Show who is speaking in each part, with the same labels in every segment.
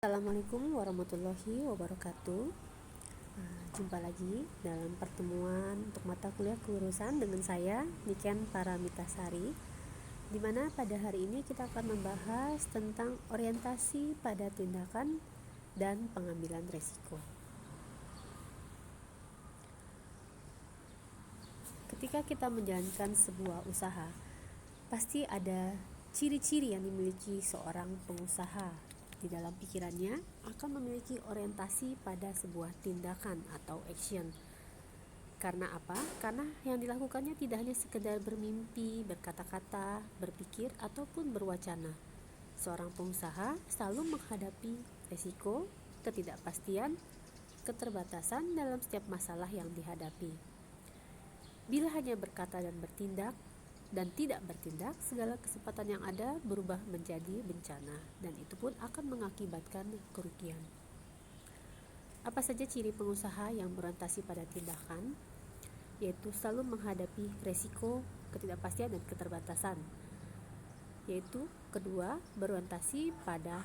Speaker 1: Assalamualaikum warahmatullahi wabarakatuh. Jumpa lagi dalam pertemuan untuk mata kuliah keurusan dengan saya Niken Paramitasari, di mana pada hari ini kita akan membahas tentang orientasi pada tindakan dan pengambilan resiko. Ketika kita menjalankan sebuah usaha, pasti ada ciri-ciri yang dimiliki seorang pengusaha. Di dalam pikirannya akan memiliki orientasi pada sebuah tindakan atau action. Karena apa? Karena yang dilakukannya tidak hanya sekedar bermimpi, berkata-kata, berpikir, ataupun berwacana. Seorang pengusaha selalu menghadapi resiko, ketidakpastian, keterbatasan dalam setiap masalah yang dihadapi. Bila hanya berkata dan bertindak, dan tidak bertindak, segala kesempatan yang ada berubah menjadi bencana, dan itu pun akan mengakibatkan kerugian. Apa saja ciri pengusaha yang berorientasi pada tindakan? Yaitu selalu menghadapi resiko, ketidakpastian, dan keterbatasan. Yaitu kedua, berorientasi pada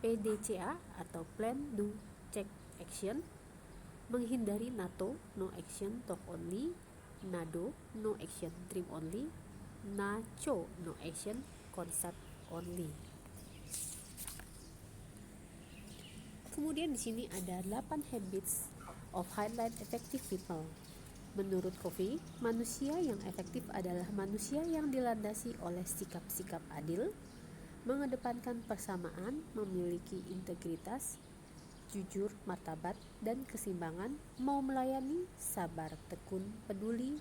Speaker 1: PDCA atau Plan, Do, Check, Action, menghindari NATO, No Action, Talk Only, NADO, No Action, Dream Only, NACO, No Action, Concept Only. Kemudian di sini ada 8 habits of highly effective people. Menurut Covey, manusia yang efektif adalah manusia yang dilandasi oleh sikap-sikap adil, mengedepankan persamaan, memiliki integritas, jujur, martabat, dan keseimbangan, mau melayani, sabar, tekun, peduli,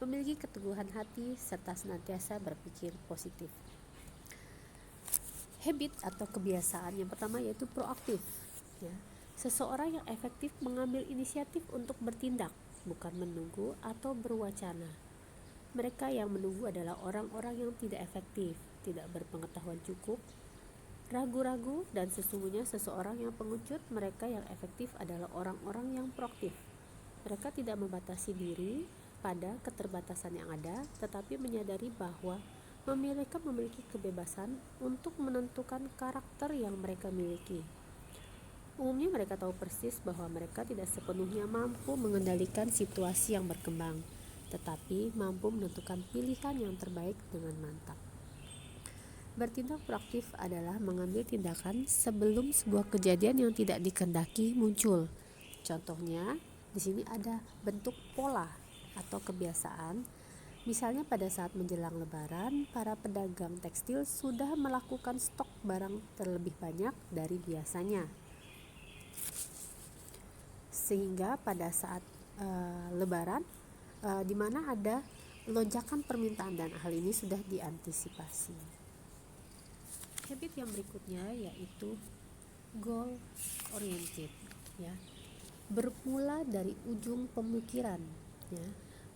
Speaker 1: memiliki keteguhan hati, serta senantiasa berpikir positif. Habit atau kebiasaan yang pertama yaitu proaktif. Seseorang yang efektif mengambil inisiatif untuk bertindak, bukan menunggu atau berwacana. Mereka yang menunggu adalah orang-orang yang tidak efektif, tidak berpengetahuan cukup, ragu-ragu, dan sesungguhnya seseorang yang pengecut. Mereka yang efektif adalah orang-orang yang proaktif. Mereka tidak membatasi diri pada keterbatasan yang ada, tetapi menyadari bahwa mereka memiliki kebebasan untuk menentukan karakter yang mereka miliki. Umumnya mereka tahu persis bahwa mereka tidak sepenuhnya mampu mengendalikan situasi yang berkembang, tetapi mampu menentukan pilihan yang terbaik dengan mantap. Bertindak proaktif adalah mengambil tindakan sebelum sebuah kejadian yang tidak dikehendaki muncul. Contohnya, di sini ada bentuk pola atau kebiasaan. Misalnya pada saat menjelang Lebaran, para pedagang tekstil sudah melakukan stok barang terlebih banyak dari biasanya. Sehingga pada saat Lebaran, di mana ada lonjakan permintaan, dan hal ini sudah diantisipasi. Habit yang berikutnya yaitu goal oriented, bermula dari ujung pemikiran.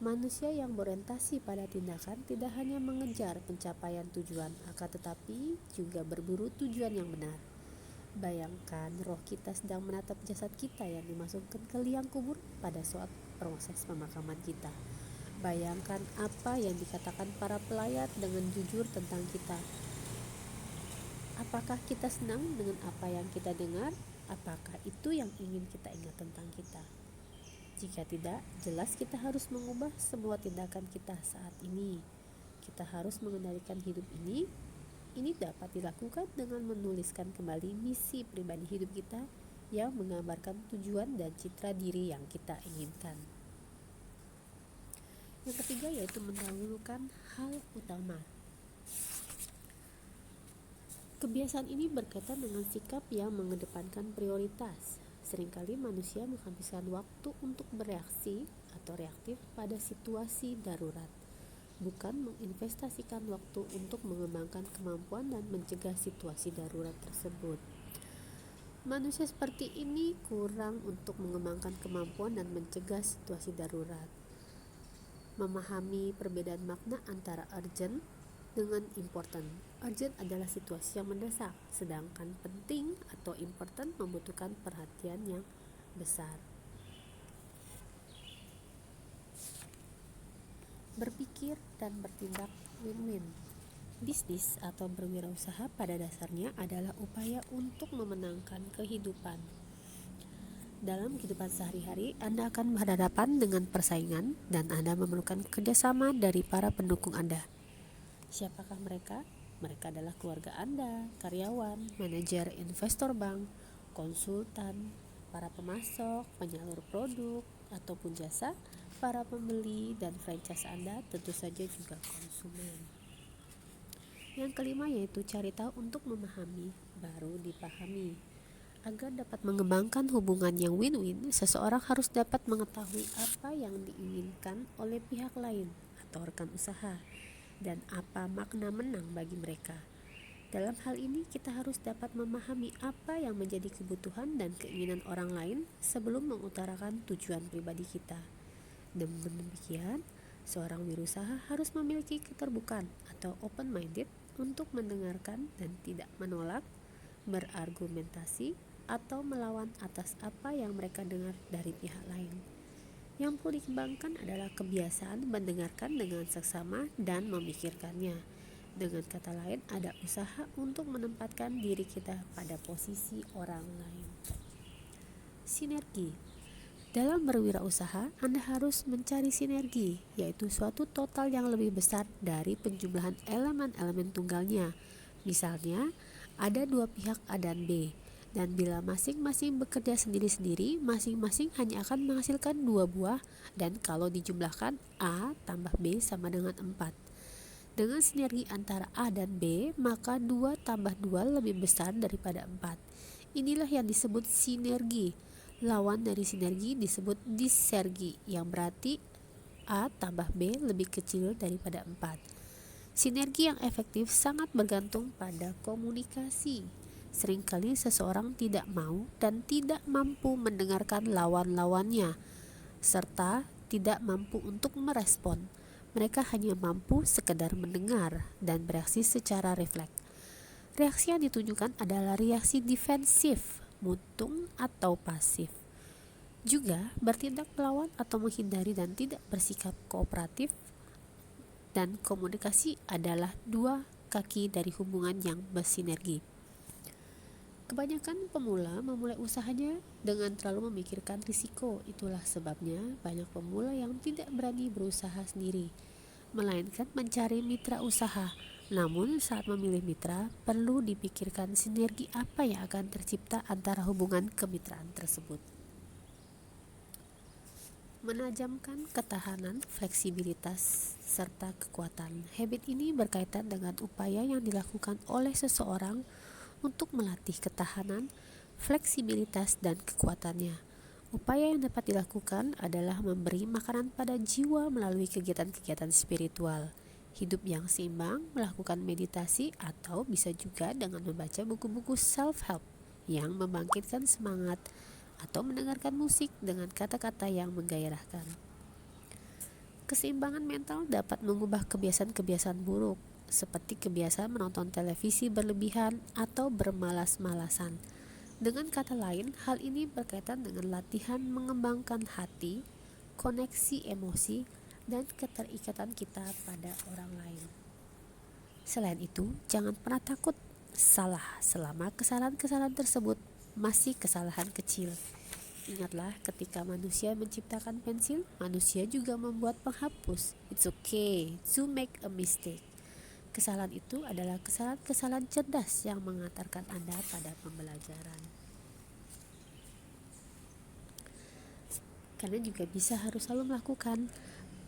Speaker 1: Manusia yang berorientasi pada tindakan tidak hanya mengejar pencapaian tujuan, akan tetapi juga berburu tujuan yang benar. Bayangkan roh kita sedang menatap jasad kita yang dimasukkan ke liang kubur pada saat proses pemakaman kita. Bayangkan apa yang dikatakan para pelayat dengan jujur tentang kita. Apakah kita senang dengan apa yang kita dengar? Apakah itu yang ingin kita ingat tentang kita? Jika tidak, jelas kita harus mengubah semua tindakan kita saat ini. Kita harus mengendalikan hidup ini. Ini dapat dilakukan dengan menuliskan kembali misi pribadi hidup kita yang menggambarkan tujuan dan citra diri yang kita inginkan. Yang ketiga yaitu mendahulukan hal utama. Kebiasaan ini berkaitan dengan sikap yang mengedepankan prioritas. Seringkali manusia menghabiskan waktu untuk bereaksi atau reaktif pada situasi darurat, bukan menginvestasikan waktu untuk mengembangkan kemampuan dan mencegah situasi darurat tersebut. Manusia seperti ini kurang untuk mengembangkan kemampuan dan mencegah situasi darurat. Memahami perbedaan makna antara urgent dengan important. Urgent adalah situasi yang mendesak, sedangkan penting atau important membutuhkan perhatian yang besar. Berpikir dan bertindak win-win. Bisnis atau berwirausaha pada dasarnya adalah upaya untuk memenangkan kehidupan. Dalam kehidupan sehari-hari, Anda akan berhadapan dengan persaingan dan Anda memerlukan kerjasama dari para pendukung Anda. Siapakah mereka? Mereka adalah keluarga Anda, karyawan, manajer, investor bank, konsultan, para pemasok, penyalur produk ataupun jasa, para pembeli, dan franchise Anda tentu saja juga konsumen. Yang kelima yaitu cari tahu untuk memahami, baru dipahami. Agar dapat mengembangkan hubungan yang win-win, seseorang harus dapat mengetahui apa yang diinginkan oleh pihak lain atau rekan usaha dan apa makna menang bagi mereka. Dalam hal ini, kita harus dapat memahami apa yang menjadi kebutuhan dan keinginan orang lain sebelum mengutarakan tujuan pribadi kita. Dengan demikian, seorang wirausaha harus memiliki keterbukaan atau open-minded untuk mendengarkan dan tidak menolak, berargumentasi, atau melawan atas apa yang mereka dengar dari pihak lain. Yang perlu dikembangkan adalah kebiasaan mendengarkan dengan seksama dan memikirkannya. Dengan kata lain, ada usaha untuk menempatkan diri kita pada posisi orang lain. Sinergi. Dalam berwirausaha, Anda harus mencari sinergi, yaitu suatu total yang lebih besar dari penjumlahan elemen-elemen tunggalnya. Misalnya, ada dua pihak A dan B, dan bila masing-masing bekerja sendiri-sendiri, masing-masing hanya akan menghasilkan 2 buah, dan kalau dijumlahkan A tambah B sama dengan 4. Dengan sinergi antara A dan B, maka 2 tambah 2 lebih besar daripada 4. Inilah yang disebut sinergi. Lawan dari sinergi disebut disergi, yang berarti A tambah B lebih kecil daripada 4. Sinergi yang efektif sangat bergantung pada komunikasi. Seringkali seseorang tidak mau dan tidak mampu mendengarkan lawan-lawannya, serta tidak mampu untuk merespon. Mereka hanya mampu sekedar mendengar dan bereaksi secara refleks. Reaksi yang ditunjukkan adalah reaksi defensif, mutung atau pasif. Juga bertindak melawan atau menghindari dan tidak bersikap kooperatif. Dan komunikasi adalah dua kaki dari hubungan yang bersinergi. Kebanyakan pemula memulai usahanya dengan terlalu memikirkan risiko. Itulah sebabnya banyak pemula yang tidak berani berusaha sendiri, melainkan mencari mitra usaha. Namun saat memilih mitra, perlu dipikirkan sinergi apa yang akan tercipta antara hubungan kemitraan tersebut. Menajamkan ketahanan, fleksibilitas, serta kekuatan. Habit ini berkaitan dengan upaya yang dilakukan oleh seseorang untuk melatih ketahanan, fleksibilitas, dan kekuatannya. Upaya yang dapat dilakukan adalah memberi makanan pada jiwa melalui kegiatan-kegiatan spiritual, hidup yang seimbang, melakukan meditasi, atau bisa juga dengan membaca buku-buku self-help yang membangkitkan semangat, atau mendengarkan musik dengan kata-kata yang menggairahkan. Keseimbangan mental dapat mengubah kebiasaan-kebiasaan buruk, seperti kebiasaan menonton televisi berlebihan atau bermalas-malasan. Dengan kata lain, hal ini berkaitan dengan latihan mengembangkan hati, koneksi emosi, dan keterikatan kita pada orang lain. Selain itu, jangan pernah takut salah selama kesalahan-kesalahan tersebut masih kesalahan kecil. Ingatlah, ketika manusia menciptakan pensil, manusia juga membuat penghapus. It's okay to make a mistake. Kesalahan itu adalah kesalahan-kesalahan cerdas yang mengantarkan Anda pada pembelajaran. Kalian juga bisa harus selalu melakukan,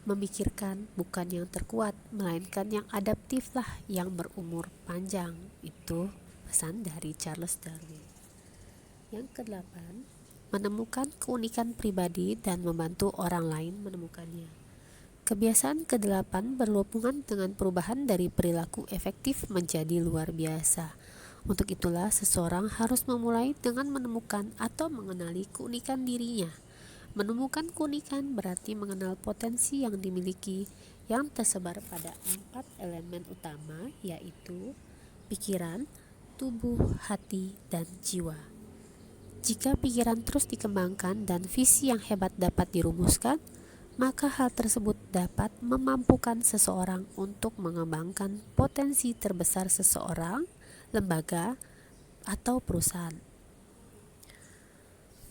Speaker 1: memikirkan bukan yang terkuat, melainkan yang adaptiflah yang berumur panjang. Itu pesan dari Charles Darwin. Yang kedelapan, menemukan keunikan pribadi dan membantu orang lain menemukannya. Kebiasaan kedelapan berhubungan dengan perubahan dari perilaku efektif menjadi luar biasa. Untuk itulah seseorang harus memulai dengan menemukan atau mengenali keunikan dirinya. Menemukan keunikan berarti mengenal potensi yang dimiliki yang tersebar pada 4 elemen utama, yaitu pikiran, tubuh, hati, dan jiwa. Jika pikiran terus dikembangkan dan visi yang hebat dapat dirumuskan, maka hal tersebut dapat memampukan seseorang untuk mengembangkan potensi terbesar seseorang, lembaga, atau perusahaan.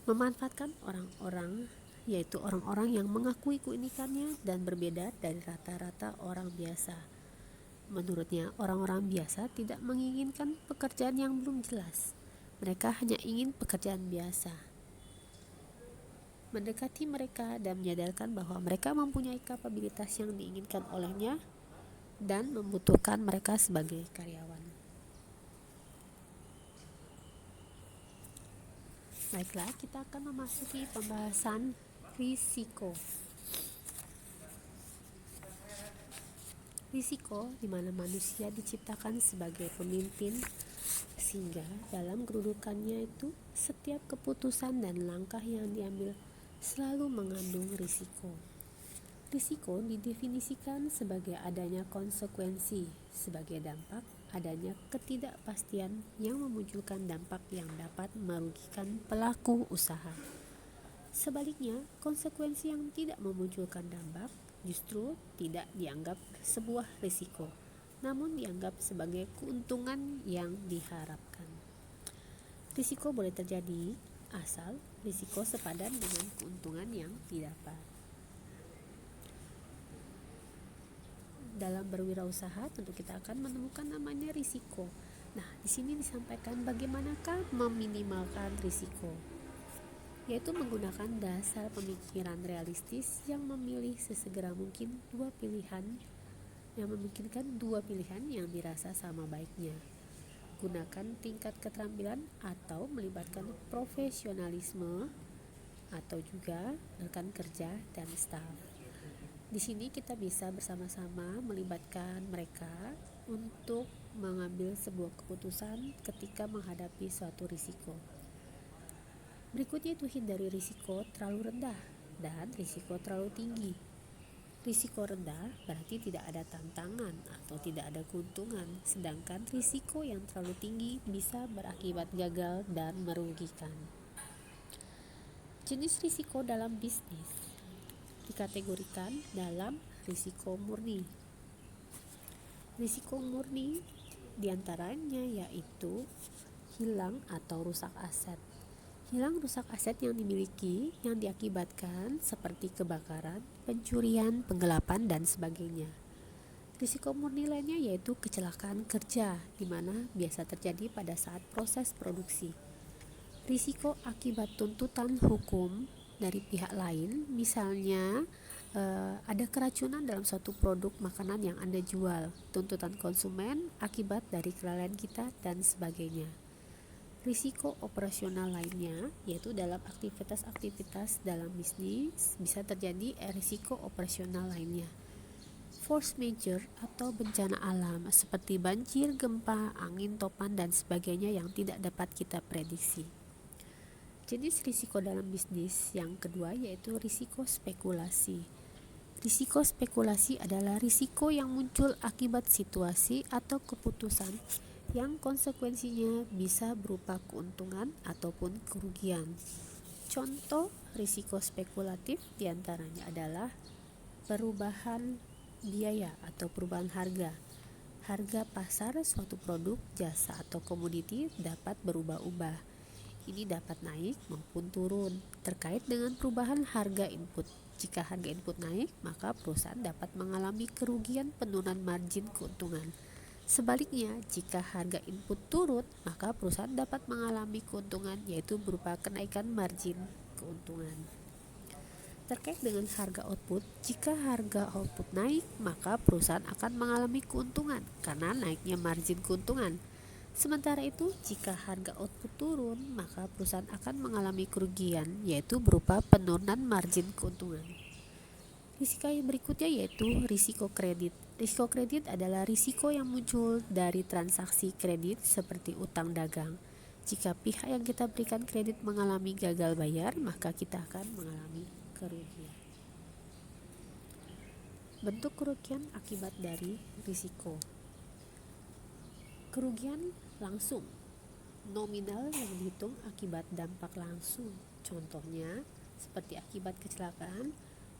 Speaker 1: Memanfaatkan orang-orang, yaitu orang-orang yang mengakui keunikannya dan berbeda dari rata-rata orang biasa. Menurutnya, orang-orang biasa tidak menginginkan pekerjaan yang belum jelas. Mereka hanya ingin pekerjaan biasa. Mendekati mereka dan menyadarkan bahwa mereka mempunyai kapabilitas yang diinginkan olehnya dan membutuhkan mereka sebagai karyawan. Baiklah, kita akan memasuki pembahasan risiko. Risiko di mana manusia diciptakan sebagai pemimpin, sehingga dalam kedudukannya itu setiap keputusan dan langkah yang diambil selalu mengandung risiko. Risiko didefinisikan sebagai adanya konsekuensi, sebagai dampak adanya ketidakpastian yang memunculkan dampak yang dapat merugikan pelaku usaha. Sebaliknya, konsekuensi yang tidak memunculkan dampak justru tidak dianggap sebuah risiko, namun dianggap sebagai keuntungan yang diharapkan. Risiko boleh terjadi asal risiko sepadan dengan keuntungan yang didapat. Dalam berwirausaha tentu kita akan menemukan namanya risiko. Nah, di sini disampaikan bagaimanakah meminimalkan risiko, yaitu menggunakan dasar pemikiran realistis yang memilih sesegera mungkin yang memungkinkan dua pilihan yang dirasa sama baiknya. Gunakan tingkat keterampilan atau melibatkan profesionalisme atau juga rekan kerja dan staf. Di sini kita bisa bersama-sama melibatkan mereka untuk mengambil sebuah keputusan ketika menghadapi suatu risiko. Berikutnya itu hindari risiko terlalu rendah dan risiko terlalu tinggi. Risiko rendah berarti tidak ada tantangan atau tidak ada keuntungan, sedangkan risiko yang terlalu tinggi bisa berakibat gagal dan merugikan. Jenis risiko dalam bisnis dikategorikan dalam risiko murni. Risiko murni diantaranya yaitu hilang atau rusak aset. Hilang rusak aset yang dimiliki yang diakibatkan seperti kebakaran, pencurian, penggelapan, dan sebagainya. Risiko murni lainnya yaitu kecelakaan kerja, di mana biasa terjadi pada saat proses produksi. Risiko akibat tuntutan hukum dari pihak lain, misalnya ada keracunan dalam suatu produk makanan yang Anda jual, tuntutan konsumen akibat dari kelalaian kita, dan sebagainya. Risiko operasional lainnya yaitu dalam aktivitas-aktivitas dalam bisnis bisa terjadi risiko operasional lainnya. Force majeure atau bencana alam seperti banjir, gempa, angin topan, dan sebagainya yang tidak dapat kita prediksi. Jenis risiko dalam bisnis yang kedua yaitu risiko spekulasi. Risiko spekulasi adalah risiko yang muncul akibat situasi atau keputusan yang konsekuensinya bisa berupa keuntungan ataupun kerugian. Contoh risiko spekulatif diantaranya adalah perubahan biaya atau perubahan harga. Harga pasar suatu produk, jasa, atau komoditi dapat berubah-ubah. Ini dapat naik maupun turun terkait dengan perubahan harga input. Jika harga input naik, maka perusahaan dapat mengalami kerugian penurunan margin keuntungan. Sebaliknya, jika harga input turun, maka perusahaan dapat mengalami keuntungan, yaitu berupa kenaikan margin keuntungan. Terkait dengan harga output, jika harga output naik, maka perusahaan akan mengalami keuntungan karena naiknya margin keuntungan. Sementara itu, jika harga output turun, maka perusahaan akan mengalami kerugian, yaitu berupa penurunan margin keuntungan. Risiko yang berikutnya yaitu risiko kredit. Risiko kredit adalah risiko yang muncul dari transaksi kredit seperti utang dagang. Jika pihak yang kita berikan kredit mengalami gagal bayar, maka kita akan mengalami kerugian. Bentuk kerugian akibat dari risiko. Kerugian langsung, nominal yang dihitung akibat dampak langsung. Contohnya seperti akibat kecelakaan,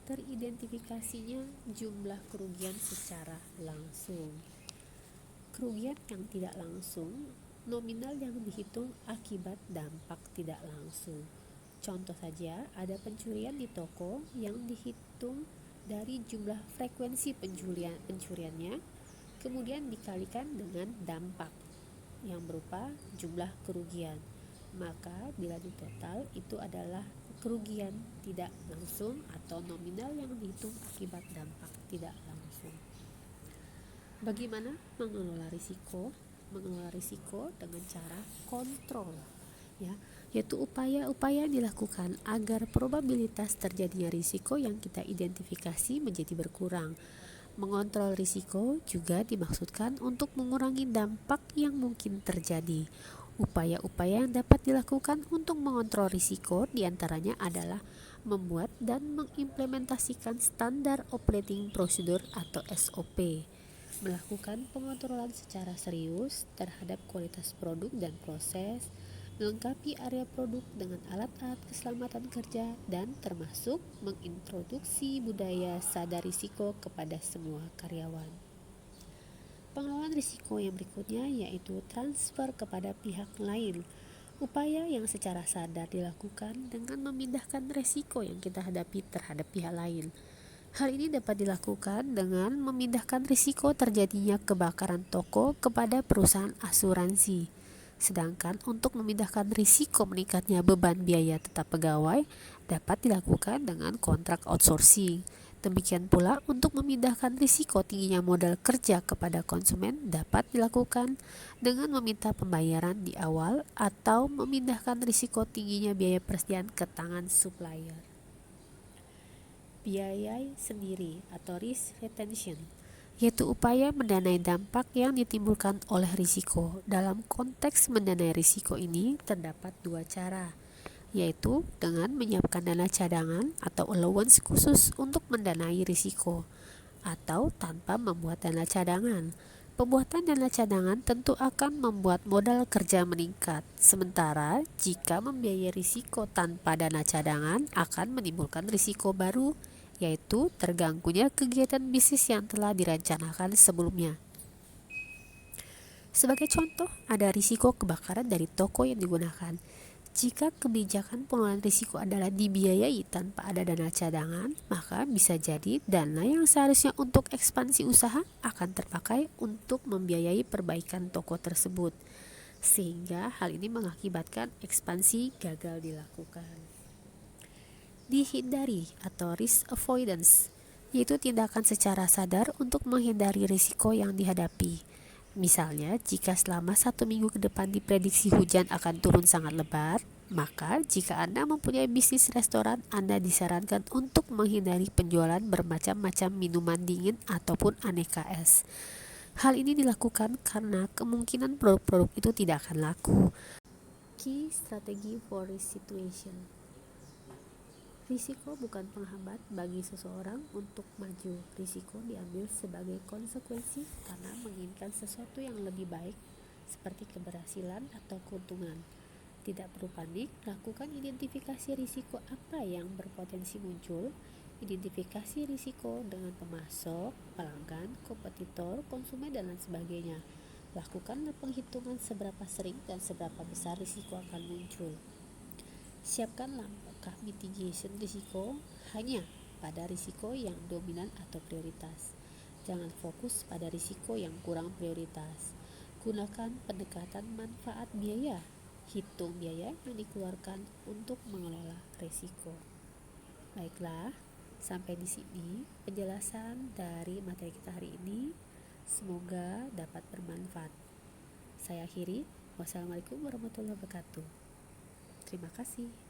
Speaker 1: teridentifikasinya jumlah kerugian secara langsung. Kerugian yang tidak langsung, nominal yang dihitung akibat dampak tidak langsung. Contoh saja, ada pencurian di toko yang dihitung dari jumlah frekuensi pencuriannya, kemudian dikalikan dengan dampak yang berupa jumlah kerugian. Maka bila ditotal itu adalah kerugian tidak langsung atau nominal yang dihitung akibat dampak tidak langsung. Bagaimana mengelola risiko? Mengelola risiko dengan cara kontrol, yaitu upaya-upaya dilakukan agar probabilitas terjadinya risiko yang kita identifikasi menjadi berkurang. Mengontrol risiko juga dimaksudkan untuk mengurangi dampak yang mungkin terjadi. Upaya-upaya yang dapat dilakukan untuk mengontrol risiko diantaranya adalah membuat dan mengimplementasikan standar operating procedure atau SOP, melakukan pengontrolan secara serius terhadap kualitas produk dan proses, melengkapi area produk dengan alat-alat keselamatan kerja, dan termasuk mengintroduksi budaya sadar risiko kepada semua karyawan. Pengelolaan risiko yang berikutnya yaitu transfer kepada pihak lain. Upaya yang secara sadar dilakukan dengan memindahkan risiko yang kita hadapi terhadap pihak lain. Hal ini dapat dilakukan dengan memindahkan risiko terjadinya kebakaran toko kepada perusahaan asuransi. Sedangkan untuk memindahkan risiko meningkatnya beban biaya tetap pegawai dapat dilakukan dengan kontrak outsourcing. Demikian pula untuk memindahkan risiko tingginya modal kerja kepada konsumen dapat dilakukan dengan meminta pembayaran di awal atau memindahkan risiko tingginya biaya persediaan ke tangan supplier. Biaya sendiri atau risk retention, yaitu upaya mendanai dampak yang ditimbulkan oleh risiko. Dalam konteks mendanai risiko ini terdapat dua cara, yaitu dengan menyiapkan dana cadangan atau allowance khusus untuk mendanai risiko, atau tanpa membuat dana cadangan. Pembuatan dana cadangan tentu akan membuat modal kerja meningkat, sementara jika membiayai risiko tanpa dana cadangan akan menimbulkan risiko baru, yaitu terganggunya kegiatan bisnis yang telah direncanakan sebelumnya. Sebagai contoh, ada risiko kebakaran dari toko yang digunakan. Jika kebijakan pengelolaan risiko adalah dibiayai tanpa ada dana cadangan, maka bisa jadi dana yang seharusnya untuk ekspansi usaha akan terpakai untuk membiayai perbaikan toko tersebut, sehingga hal ini mengakibatkan ekspansi gagal dilakukan. Dihindari atau risk avoidance, yaitu tindakan secara sadar untuk menghindari risiko yang dihadapi. Misalnya, jika selama 1 minggu ke depan diprediksi hujan akan turun sangat lebat, maka jika Anda mempunyai bisnis restoran, Anda disarankan untuk menghindari penjualan bermacam-macam minuman dingin ataupun aneka es. Hal ini dilakukan karena kemungkinan produk-produk itu tidak akan laku. Key strategy for risk situation. Risiko bukan penghambat bagi seseorang untuk maju. Risiko diambil sebagai konsekuensi karena menginginkan sesuatu yang lebih baik, seperti keberhasilan atau keuntungan. Tidak perlu panik, lakukan identifikasi risiko apa yang berpotensi muncul. Identifikasi risiko dengan pemasok, pelanggan, kompetitor, konsumen, dan lain sebagainya. Lakukanlah penghitungan seberapa sering dan seberapa besar risiko akan muncul. Siapkan langkah mitigation risiko hanya pada risiko yang dominan atau prioritas. Jangan fokus pada risiko yang kurang prioritas. Gunakan pendekatan manfaat biaya. Hitung biaya yang dikeluarkan untuk mengelola risiko. Baiklah, sampai di sini penjelasan dari materi kita hari ini. Semoga dapat bermanfaat. Saya akhiri. Wassalamualaikum warahmatullahi wabarakatuh. Terima kasih.